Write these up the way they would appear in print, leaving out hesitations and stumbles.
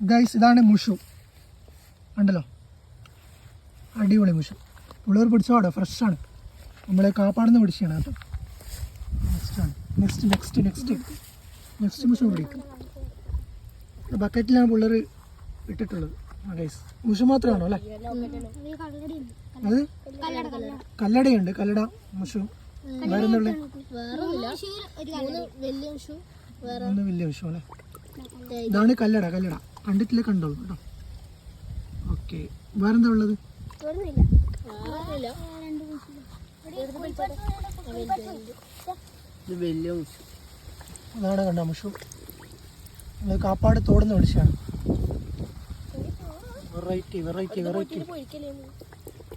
Guys ഇതാണ് മുഷു ഉണ്ടല്ലോ, അടിപൊളി മുഷു. പിള്ളേർ പിടിച്ചോടെ ഫ്രഷാണ്, നമ്മൾ കാപ്പാടുന്ന് പിടിച്ചാണ് കേട്ടോ. നെക്സ്റ്റ് മുഷു പിടിക്കും. ബക്കറ്റിലാണ് പിള്ളേർ ഇട്ടിട്ടുള്ളത്. ഗൈസ് മുഷു മാത്രമാണോ അല്ലേ? അത് കല്ലടയുണ്ട്, കല്ലട മുഷു. വേറെ എന്തുള്ള ഒന്ന് വലിയ മുഷു അല്ലേ? ഇതാണ് കല്ലട. കണ്ടിട്ടില്ല, കണ്ടോളൂ കേട്ടോ. ഓക്കെ, വേറെന്താ ഉള്ളത്? അതാണ് കണ്ടോ മുഷു. കാപ്പാട് തോടുന്ന് പിടിച്ചാണ്. വെറൈറ്റി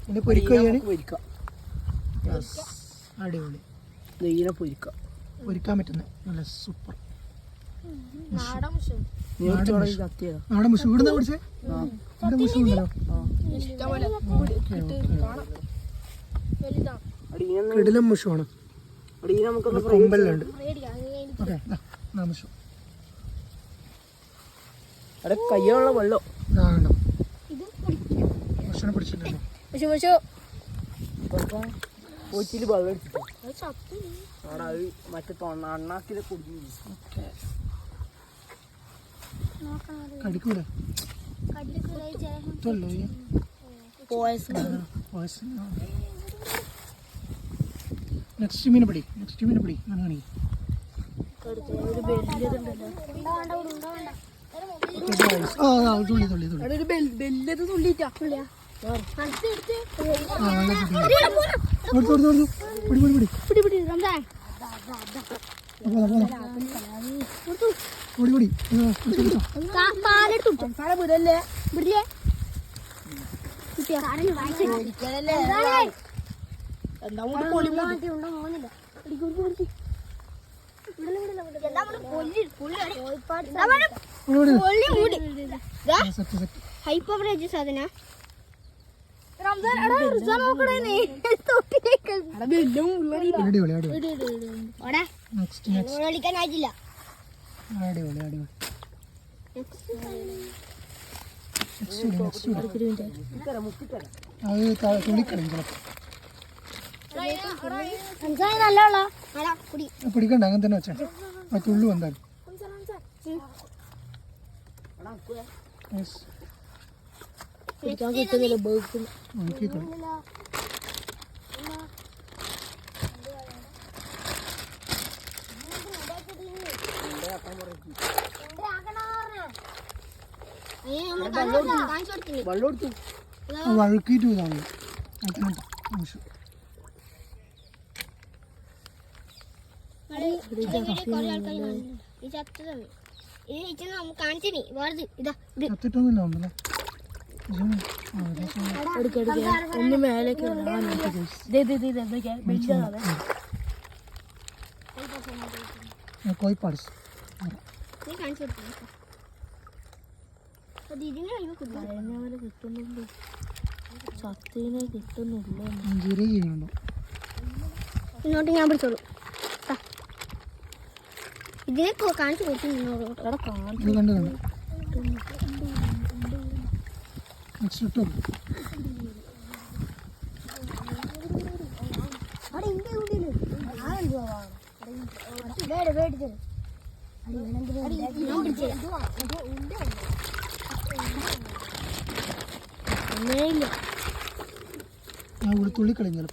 പിന്നെ പൊരിക്കുകയാണ്. അടിപൊളി പൊരിക്കാൻ പറ്റുന്ന നല്ല സൂപ്പർ നാടൻ മുഷു. ഇവിടുന്ന് പിടിച്ചേ? ഇവിടെ മുഷു ഉണ്ടല്ലോ, കിടിലം മുഷുവാണ്. കൊമ്പലുണ്ട്. ഓക്കെ, മുഷു കയ്യുള്ള വെള്ളം ഭക്ഷണം പിടിച്ചിട്ടുണ്ടല്ലോ. കൊച്ചില് വെള്ളം എടുത്തിട്ട് മറ്റേ അണ്ണാക്കിലെ കുടിഞ്ഞു. കടിക്കൂടെ? നെക്സ്റ്റ് മീൻ പിടി. ഹൈപ്പവറേജ് സാധന കളിക്കാനായിട്ടില്ല. പിടിക്കണ്ട, അങ്ങനെ തന്നെ വെച്ചാ ആ തുള്ളു വന്നാലും. വഴുക്കിട്ട് ഇതാണ് കാണിച്ചിട്ടൊന്നുമില്ല. ഒന്ന് മേലേക്ക് കോഴിപ്പാട് കിട്ടുന്നുണ്ട്, സത്യനെ കിട്ടുന്നില്ല. ഇങ്ങോട്ട് ഞാൻ പിടിച്ചോളൂ. ഇതിനെ കാണിച്ചു കൊടുത്തു. തുള്ളിക്കളഞ്ഞാലും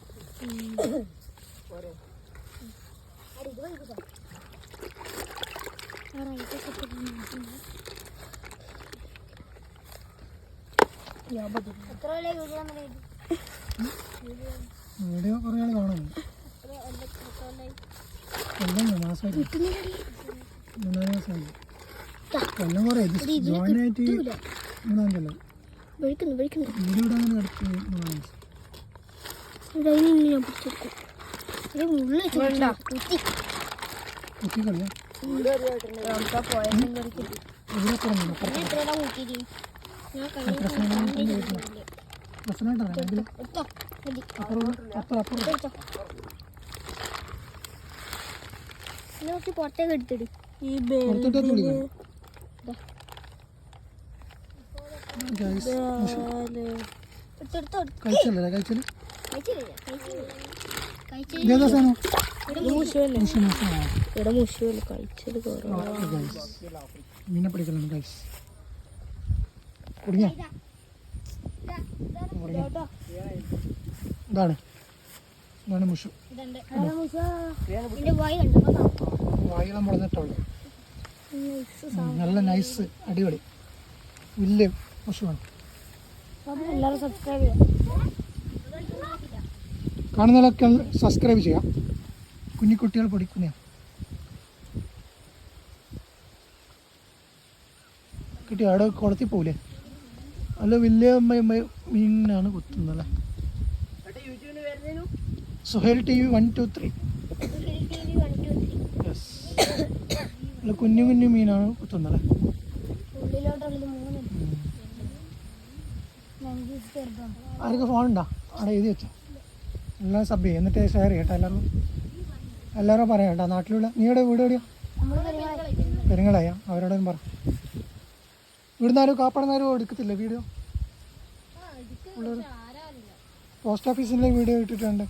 വീഡിയോ കുറേ ആൾ കാണുന്നു. മാസമായി 3 മാസമായി. കൊല്ലം കുറേ ജോയിൻ ആയിട്ട് 3 വീഡിയോ ഇടാൻ അടുത്ത് 3 മാസം. കുത്തിക്കളിയാ പുറത്തേക്ക് എടുത്തിട്ട് ഈ ഗൈസ് എടുത്തെടുത്തോ കഴിച്ചല്ലേ കഴിച്ചല് കഴിച്ചില്ല ഇതേതാ സാധനം മുഷുവല്ലേ മുഷി മുഷി ആ ഇവിടെ മുഷുവല്ലേ കഴിച്ചത് കുറവാ ഓക്കെ ഗൈസ് മീനെ പിടിക്കലാണ് ഗൈസ് കുടുങ്ങിയ ഇതാണ് ഇതാണ് മുഷു എന്റെ വായി കണ്ടോ വായി നമ്മൾ എന്നിട്ടുള്ളൂ നല്ല നൈസ് അടിപൊളി വലിയ മുഷുവാണ് എല്ലാവരും സബ്സ്ക്രൈബ് ചെയ്യാം കാണുന്നതൊക്കെ സബ്സ്ക്രൈബ് ചെയ്യാം കുഞ്ഞിക്കുട്ടികൾ പഠിക്കുന്ന കിട്ടി അവിടെ കുളത്തിൽ പോവില്ലേ അല്ല വലിയ മീനാണ് കുത്തുന്നത് സുഹേൽ ടി വി 1 2 3 യെസ് അല്ല കുഞ്ഞു കുഞ്ഞു മീനാണ് കുത്തുന്നത് ഉള്ളിലോട്ടുള്ളത് 3 ആർക്ക് ഫോൺ ഉണ്ടോ അവിടെ എഴുതി വെച്ചോ എല്ലാം സബ് ചെയ്യും എന്നിട്ട് ഷെയർ ചെയ്യട്ടോ എല്ലാവരും പറയാം കേട്ടോ നാട്ടിലുള്ള നീയുടെ വീട് എവിടെയാ പെരുങ്ങളായ അവരോടൊന്നും പറ ഇവിടുന്ന് ആരും കാപ്പാടുന്നാരും എടുക്കത്തില്ല വീഡിയോ പോസ്റ്റ് ഓഫീസിലെ വീഡിയോ ഇട്ടിട്ടുണ്ട്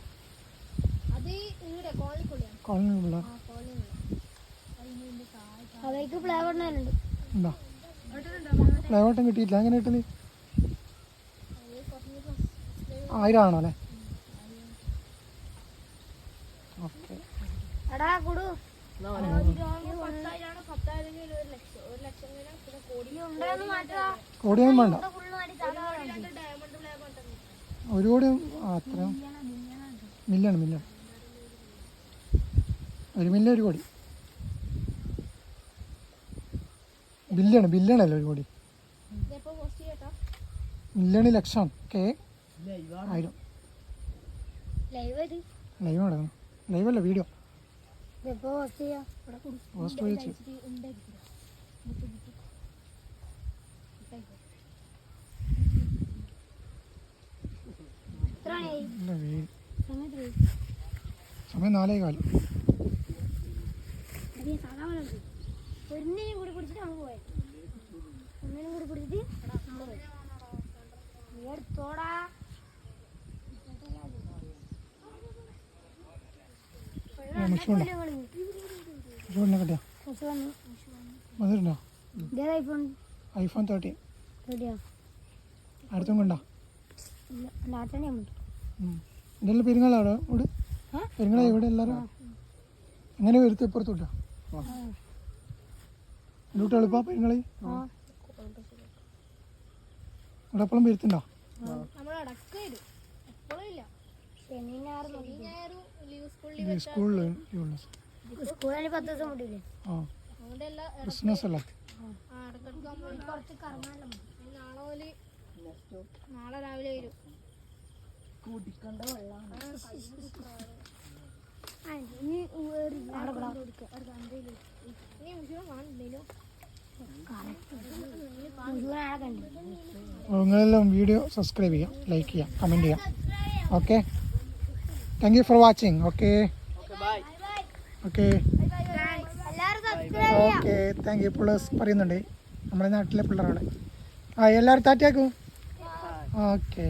കോളനി പിള്ളേർ അവർക്ക് ഫ്ലേവർ ഉണ്ട് ഉണ്ടോ ഫ്ലേവട്ടം കിട്ടിയില്ല അങ്ങനെ കിട്ടുന്നത് 1000 ആണോ അല്ലേ ഓക്കെ എടാ കൊടു കോടിയൊന്നും വേണ്ട ഒരു കോടി അത്ര മില്ലാണ് 1 മില്യൺ 1 കോടി ബില്യണല്ലോ 1 കോടി മില്യണ് ലക്ഷമാണ് കെ 1000 ലൈവ് നടക്കണം ലൈവല്ല വീഡിയോ പോസ്റ്റ് വെച്ച് ഇല്ല വെയിൽ സമയം 4:15 ഒന്നിനും കൂടി പിടിച്ചിട്ട് നമ്മൾ പോയത് ഒന്നിനും കൂടി പിടിച്ചിട്ട് എടുത്തോടാ മുഷുണ്ടോ മുഷുവിനെ കിട്ടിയോ വന്നിട്ടുണ്ടോ ഐഫോൺ 13 അടുത്തും കൊണ്ടോ ഇതെല്ലാം പെരുങ്ങളാ അവിടെ ഇവിടെ പെരുങ്ങളാ ഇവിടെ എല്ലാവരും എങ്ങനെ വരുത്തി ഇപ്പുറത്തോട്ടോ ഇതിലോട്ട് എളുപ്പാ പെരുങ്ങളി ഇവിടെ എപ്പോഴും വരുത്തുണ്ടോ സ്കൂളിൽ സ്കൂളിൽ 10 ദിവസം കൂട്ടിയില്ലേ ആ ക്രിസ്മസ് അല്ലേ നാളെ രാവിലെ വരും നിങ്ങളെല്ലാം വീഡിയോ സബ്സ്ക്രൈബ് ചെയ്യാം ലൈക്ക് ചെയ്യാം കമൻറ്റ് ചെയ്യാം okay thank you for watching okay okay okay thank you പിള്ളേഴ്സ് പറയുന്നുണ്ട് നമ്മുടെ നാട്ടിലെ പിള്ളേരാണ് ആ എല്ലാവരും ടാറ്റയാക്കും ഓക്കെ